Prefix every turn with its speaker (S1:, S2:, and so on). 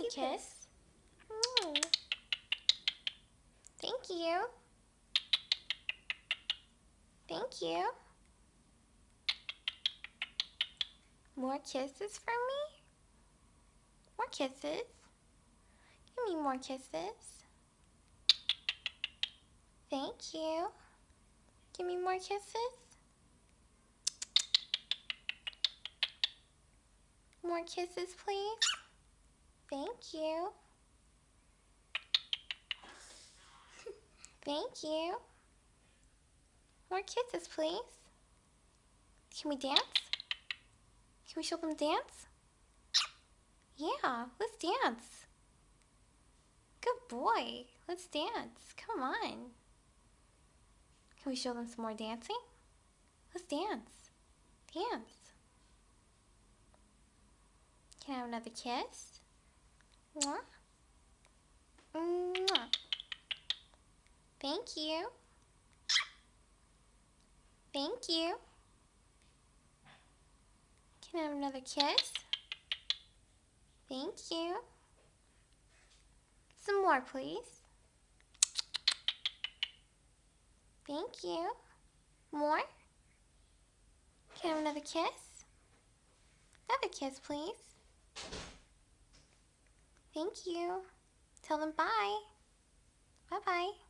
S1: a kiss. Thank you. Thank you. More kisses for me? More kisses. Give me more kisses. Thank you. Give me more kisses. More kisses, please. Thank you. Thank you. More kisses, please. Can we dance? Can we show them dance? Yeah, let's dance. Good boy. Let's dance. Come on. Can we show them some more dancing? Let's dance. Dance. Can I have another kiss? Mwah. Mwah. Thank you. Thank you. Can I have another kiss? Thank you. Some more, please. Thank you. More? Can I have another kiss? Another kiss, please. Thank you. Tell them bye. Bye-bye.